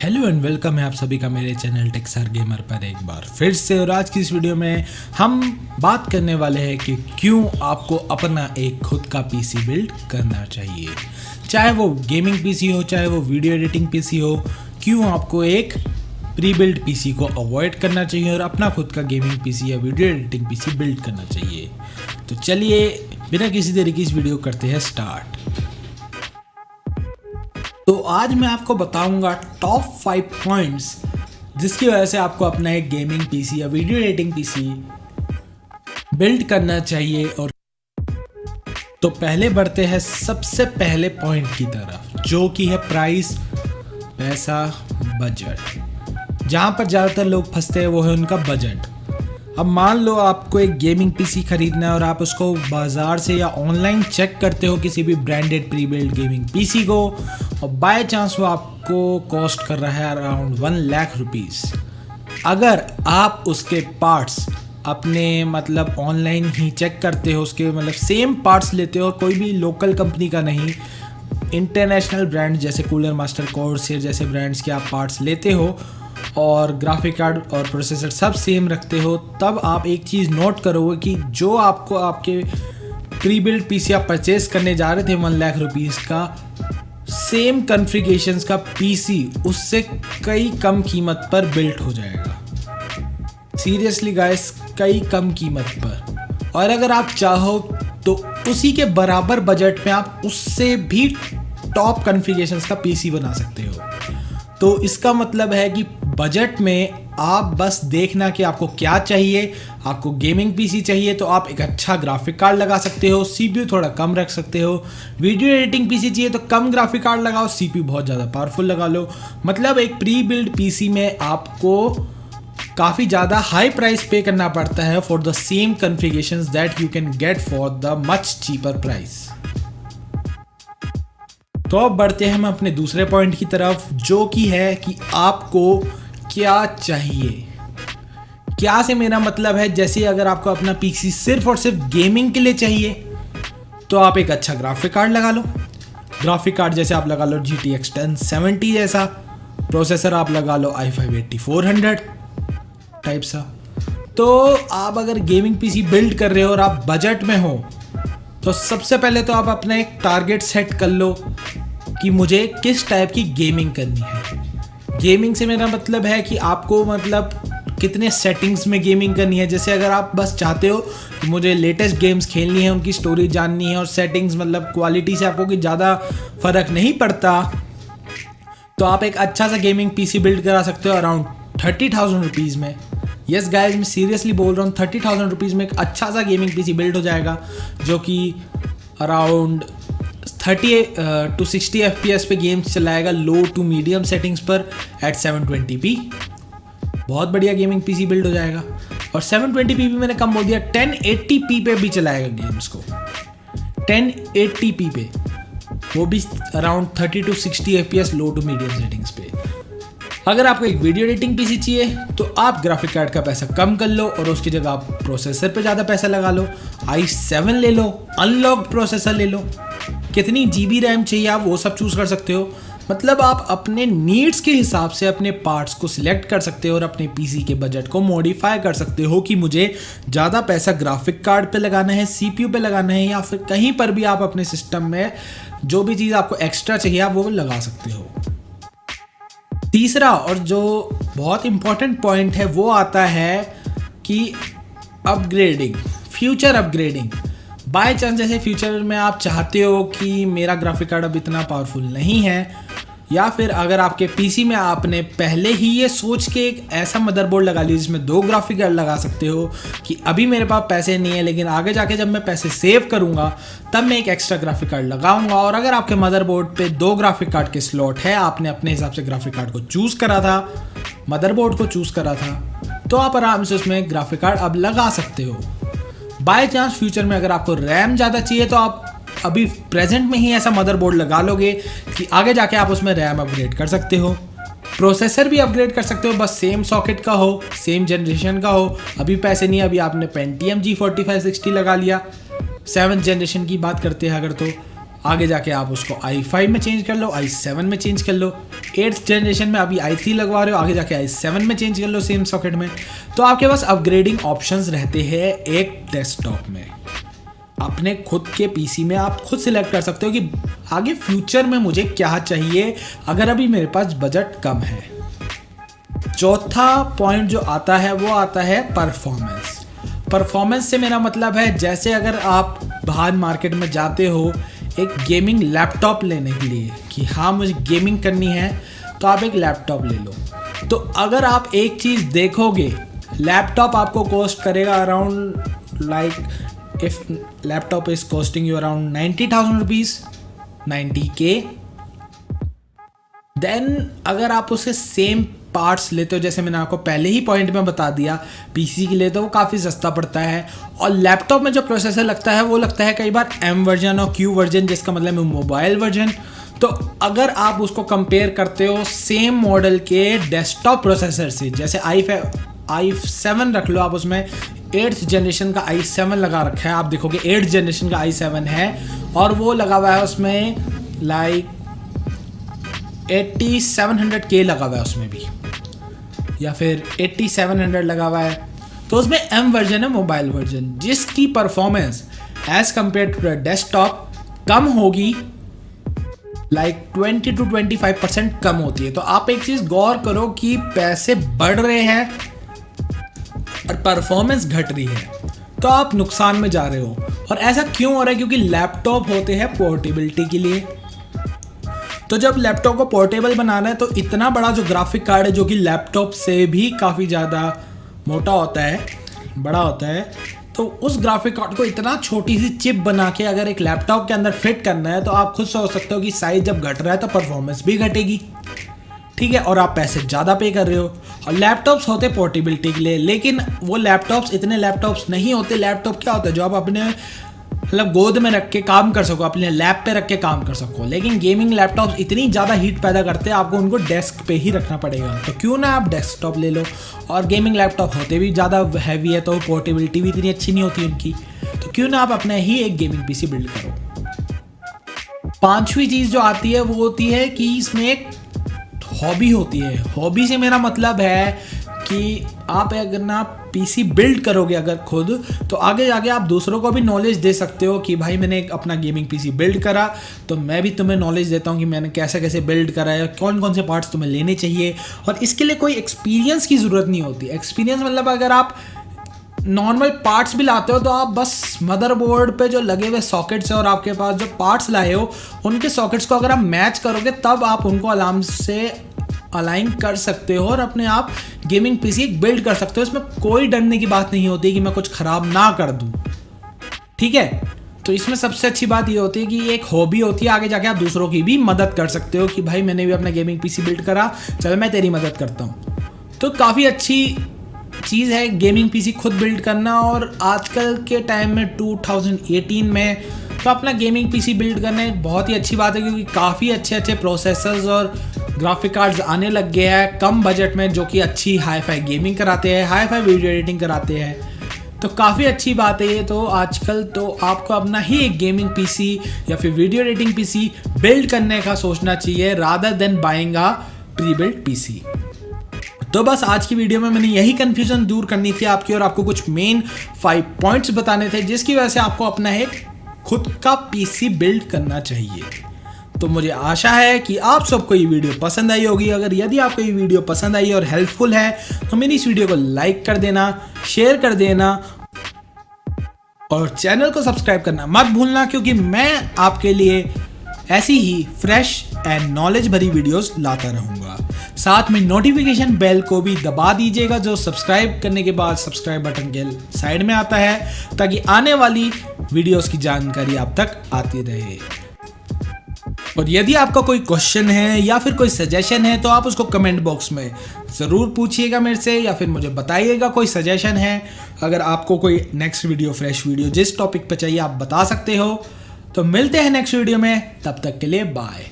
Hello and welcome है आप सभी का मेरे चैनल टेक्सार गेमर पर एक बार फिर से। और आज की इस वीडियो में हम बात करने वाले हैं कि क्यों आपको अपना एक खुद का पीसी बिल्ड करना चाहिए, चाहे वो गेमिंग पीसी हो चाहे वो वीडियो एडिटिंग पीसी हो। क्यों आपको एक प्री बिल्ड पीसी को अवॉइड करना चाहिए और अपना खुद का गेमिंग पीसी या वीडियो एडिटिंग पीसी बिल्ड करना चाहिए। तो चलिए बिना किसी देरी की इस वीडियो करते हैं स्टार्ट। तो आज मैं आपको बताऊंगा टॉप 5 पॉइंट्स जिसकी वजह से आपको अपना एक गेमिंग पीसी या वीडियो एडिटिंग पीसी बिल्ड करना चाहिए। और तो पहले बढ़ते हैं सबसे पहले पॉइंट की तरफ, जो कि है प्राइस, पैसा, बजट। जहां पर ज़्यादातर लोग फंसते हैं वो है उनका बजट। अब मान लो आपको एक गेमिंग पीसी खरीदना है और आप उसको बाज़ार से या ऑनलाइन चेक करते हो किसी भी branded pre build gaming PC को, और बाय चांस वो आपको कॉस्ट कर रहा है अराउंड 1 लाख रुपीज़। अगर आप उसके पार्ट्स अपने ऑनलाइन ही चेक करते हो, उसके सेम पार्ट्स लेते हो, कोई भी लोकल कंपनी का नहीं, इंटरनेशनल ब्रांड जैसे कूलर मास्टर, कॉर्सेर जैसे ब्रांड्स के आप पार्ट्स लेते हो और ग्राफिक कार्ड और प्रोसेसर सब सेम रखते हो, तब आप एक चीज़ नोट करोगे कि जो आपको आपके प्री बिल्ड पीसी आप परचेज करने जा रहे थे 1 लाख रुपीज़ का, सेम कॉन्फ़िगरेशंस का पीसी उससे कई कम कीमत पर बिल्ड हो जाएगा। सीरियसली गाइस, कई कम कीमत पर। और अगर आप चाहो तो उसी के बराबर बजट में आप उससे भी टॉप कॉन्फ़िगरेशंस का पीसी बना सकते हो। तो इसका मतलब है कि बजट में आप बस देखना कि आपको क्या चाहिए। आपको गेमिंग पीसी चाहिए तो आप एक अच्छा ग्राफिक कार्ड लगा सकते हो, सीपीयू थोड़ा कम रख सकते हो। वीडियो एडिटिंग पीसी चाहिए तो कम ग्राफिक कार्ड लगाओ, सीपीयू बहुत ज़्यादा पावरफुल लगा लो। एक प्री बिल्ड पीसी में आपको काफ़ी ज़्यादा हाई प्राइस पे करना पड़ता है for the same configurations that you can get for the much cheaper price. तो अब बढ़ते हैं हम अपने दूसरे पॉइंट की तरफ, जो कि है कि आपको क्या चाहिए। क्या से मेरा मतलब है, जैसे अगर आपको अपना पीसी सिर्फ और सिर्फ गेमिंग के लिए चाहिए तो आप एक अच्छा ग्राफिक कार्ड लगा लो। ग्राफिक कार्ड जैसे आप लगा लो GTX 1070 जैसा, प्रोसेसर आप लगा लो i5-8400 टाइप सा। तो आप अगर गेमिंग पीसी बिल्ड कर रहे हो और आप बजट में हो तो सबसे पहले तो आप अपना एक टारगेट सेट कर लो कि मुझे किस टाइप की गेमिंग करनी है। गेमिंग से मेरा मतलब है कि आपको कितने सेटिंग्स में गेमिंग करनी है। जैसे अगर आप बस चाहते हो कि मुझे लेटेस्ट गेम्स खेलनी है, उनकी स्टोरी जाननी है और सेटिंग्स क्वालिटी से आपको कि ज़्यादा फ़र्क नहीं पड़ता, तो आप एक अच्छा सा गेमिंग पीसी बिल्ड करा सकते हो अराउंड 30,000 रुपीज़ में। यस गाइज, मैं सीरियसली बोल रहा हूँ, 30,000 रुपीज़ में एक अच्छा सा गेमिंग पीसी बिल्ड हो जाएगा, जो कि अराउंड 30 to 60 FPS पे गेम्स चलाएगा लो टू मीडियम सेटिंग्स पर एट 720p। बहुत बढ़िया गेमिंग पीसी बिल्ड हो जाएगा। और 720p भी मैंने कम बोल दिया, 1080p पे भी चलाएगा गेम्स को, 1080p पे, वो भी around 30 to 60 FPS low to medium settings पे। अगर आपको एक वीडियो एडिटिंग पीसी चाहिए तो आप ग्राफिक कार्ड का पैसा कम कर लो और उसकी जगह आप प्रोसेसर पे ज़्यादा पैसा लगा लो। i7 ले लो, अनलॉक्ड प्रोसेसर ले लो, कितनी GB रैम चाहिए आप वो सब चूज़ कर सकते हो। आप अपने नीड्स के हिसाब से अपने पार्ट्स को सिलेक्ट कर सकते हो और अपने पीसी के बजट को मॉडिफाई कर सकते हो कि मुझे ज़्यादा पैसा ग्राफिक कार्ड पे लगाना है, CPU पे लगाना है, या फिर कहीं पर भी आप अपने सिस्टम में जो भी चीज़ आपको एक्स्ट्रा चाहिए आप वो लगा सकते हो। तीसरा और जो बहुत इम्पॉर्टेंट पॉइंट है वो आता है कि upgrading, future upgrading. By chance जैसे फ्यूचर में आप चाहते हो कि मेरा ग्राफिक कार्ड अब इतना पावरफुल नहीं है, या फिर अगर आपके पीसी में आपने पहले ही ये सोच के एक ऐसा मदरबोर्ड लगा लिया जिसमें 2 ग्राफिक कार्ड लगा सकते हो कि अभी मेरे पास पैसे नहीं है लेकिन आगे जाके जब मैं पैसे सेव करूंगा तब मैं एक एक्स्ट्रा ग्राफिक कार्ड लगाऊंगा। और अगर आपके मदरबोर्ड पे 2 ग्राफिक कार्ड के स्लॉट है, आपने अपने हिसाब से ग्राफिक कार्ड को चूज़ करा था, मदरबोर्ड को चूज़ करा था, तो आप आराम से उसमें ग्राफिक कार्ड अब लगा सकते हो। बाय चांस फ्यूचर में अगर आपको रैम ज़्यादा चाहिए तो आप अभी प्रेजेंट में ही ऐसा मदरबोर्ड लगा लोगे कि आगे जाके आप उसमें रैम अपग्रेड कर सकते हो, प्रोसेसर भी अपग्रेड कर सकते हो, बस सेम सॉकेट का हो, सेम जनरेशन का हो। अभी पैसे नहीं, अभी आपने पेंटियम G4560 लगा लिया, 7th जनरेशन की बात करते हैं अगर, तो आगे जाके आप उसको i5 में चेंज कर लो, i7 में चेंज कर लो, 8th जनरेशन में अभी i3 लगवा रहे हो, आगे जाके i7 में चेंज कर लो सेम सॉकेट में। तो आपके पास अपग्रेडिंग ऑप्शंस रहते हैं एक डेस्कटॉप में। अपने खुद के पीसी में आप खुद सिलेक्ट कर सकते हो कि आगे फ्यूचर में मुझे क्या चाहिए अगर अभी मेरे पास बजट कम है। चौथा पॉइंट जो आता है वो आता है परफॉर्मेंस। परफॉर्मेंस से मेरा मतलब है जैसे अगर आप बाहर मार्केट में जाते हो एक गेमिंग लैपटॉप लेने के लिए कि हाँ मुझे गेमिंग करनी है, तो आप एक लैपटॉप ले लो। तो अगर आप एक चीज़ देखोगे, लैपटॉप आपको कॉस्ट करेगा around like if laptop is costing you around 90,000 rupees, 90K। Then अगर आप उसके सेम पार्ट्स लेते हो, जैसे मैंने आपको पहले ही पॉइंट में बता दिया, पीसी के लिए तो वो काफ़ी सस्ता पड़ता है। और लैपटॉप में जो प्रोसेसर लगता है वो लगता है कई बार M वर्जन और Q वर्जन, जिसका मतलब है मोबाइल वर्जन। तो अगर आप उसको कंपेयर करते हो सेम मॉडल के डेस्कटॉप प्रोसेसर से, जैसे i7 रख लो आप, उसमें 8th जनरेशन का i7 लगा रखा है, आप देखोगे 8th जनरेशन का i7 है और वो लगा हुआ है उसमें लाइक 8700K लगा हुआ है उसमें भी, या फिर 8700 लगा हुआ है। तो उसमें M वर्जन है, मोबाइल वर्जन, जिसकी performance as compared to desktop कम होगी, लाइक 20 to 25% कम होती है। तो आप एक चीज़ गौर करो कि पैसे बढ़ रहे हैं और परफॉर्मेंस घट रही है, तो आप नुकसान में जा रहे हो। और ऐसा क्यों हो रहा है? क्योंकि लैपटॉप होते हैं पोर्टेबिलिटी के लिए। तो जब लैपटॉप को पोर्टेबल बनाना है तो इतना बड़ा जो ग्राफिक कार्ड है, जो कि लैपटॉप से भी काफ़ी ज़्यादा मोटा होता है, बड़ा होता है, तो उस ग्राफिक कार्ड को इतना छोटी सी चिप बना के अगर एक लैपटॉप के अंदर फिट करना है, तो आप खुद सोच सकते हो कि साइज जब घट रहा है तो परफॉर्मेंस भी घटेगी, ठीक है, और आप पैसे ज़्यादा पे कर रहे हो। और लैपटॉप्स होते पोर्टेबिलिटी के लिए, लेकिन वो लैपटॉप्स इतने लैपटॉप्स नहीं होते। लैपटॉप क्या होता है? जो आप अपने मतलब गोद में रख के काम कर सको, अपने लैप पे रख के काम कर सको। लेकिन गेमिंग लैपटॉप्स इतनी ज़्यादा हीट पैदा करते हैं, आपको उनको डेस्क पे ही रखना पड़ेगा। तो क्यों ना आप डेस्कटॉप ले लो। और गेमिंग लैपटॉप होते भी ज़्यादा हैवी है, तो पोर्टेबिलिटी भी इतनी अच्छी नहीं होती उनकी। तो क्यों ना आप अपने ही एक गेमिंग पीसी बिल्ड करो। पांचवी चीज़ जो आती है वो होती है कि इसमें एक हॉबी होती है। हॉबी से मेरा मतलब है कि आप अगर ना पीसी बिल्ड करोगे अगर खुद, तो आगे जाके आप दूसरों को भी नॉलेज दे सकते हो कि भाई मैंने एक अपना गेमिंग पीसी बिल्ड करा, तो मैं भी तुम्हें नॉलेज देता हूँ कि मैंने कैसे कैसे बिल्ड करा है, कौन कौन से पार्ट्स तुम्हें लेने चाहिए। और इसके लिए कोई एक्सपीरियंस की ज़रूरत नहीं होती। एक्सपीरियंस मतलब अगर आप नॉर्मल पार्ट्स भी लाते हो तो आप बस मदरबोर्ड पे जो लगे हुए सॉकेट्स है और आपके पास जो पार्ट्स लाए हो उनके सॉकेट्स को अगर आप मैच करोगे, तब आप उनको आराम से अलाइन कर सकते हो और अपने आप गेमिंग पीसी बिल्ड कर सकते हो। इसमें कोई डरने की बात नहीं होती कि मैं कुछ ख़राब ना कर दूं, ठीक है। तो इसमें सबसे अच्छी बात ये होती है कि एक हॉबी होती है, आगे जाके आप दूसरों की भी मदद कर सकते हो कि भाई मैंने भी अपना गेमिंग पीसी बिल्ड करा, चल मैं तेरी मदद करता हूँ। तो काफ़ी अच्छी चीज़ है गेमिंग पीसी खुद बिल्ड करना। और आजकल के टाइम में 2018 में तो अपना गेमिंग पीसी बिल्ड करना एक बहुत ही अच्छी बात है, क्योंकि काफ़ी अच्छे अच्छे प्रोसेसर्स और ग्राफिक कार्ड्स आने लग गए हैं कम बजट में, जो कि अच्छी हाई फाई गेमिंग कराते हैं, हाई फाई वीडियो एडिटिंग कराते हैं। तो काफ़ी अच्छी बात है ये। तो आजकल तो आपको अपना ही एक गेमिंग पीसी या फिर वीडियो एडिटिंग पीसी बिल्ड करने का सोचना चाहिए, rather than buying a pre build PC. तो बस आज की वीडियो में मैंने यही कन्फ्यूजन दूर करनी थी आपकी, और आपको कुछ मेन 5 पॉइंट्स बताने थे जिसकी वजह से आपको अपना एक खुद का पीसी बिल्ड करना चाहिए। तो मुझे आशा है कि आप सबको ये वीडियो पसंद आई होगी। अगर यदि आपको ये वीडियो पसंद आई और हेल्पफुल है तो मेरी इस वीडियो को लाइक कर देना, शेयर कर देना और चैनल को सब्सक्राइब करना मत भूलना, क्योंकि मैं आपके लिए ऐसी ही फ्रेश एंड नॉलेज भरी वीडियोस लाता रहूँगा। साथ में नोटिफिकेशन बेल को भी दबा दीजिएगा, जो सब्सक्राइब करने के बाद सब्सक्राइब बटन के साइड में आता है, ताकि आने वाली वीडियोस की जानकारी आप तक आती रहे। और यदि आपका कोई क्वेश्चन है या फिर कोई सजेशन है तो आप उसको कमेंट बॉक्स में ज़रूर पूछिएगा मेरे से, या फिर मुझे बताइएगा कोई सजेशन है। अगर आपको कोई नेक्स्ट वीडियो, फ्रेश वीडियो जिस टॉपिक पे चाहिए आप बता सकते हो। तो मिलते हैं नेक्स्ट वीडियो में, तब तक के लिए बाय।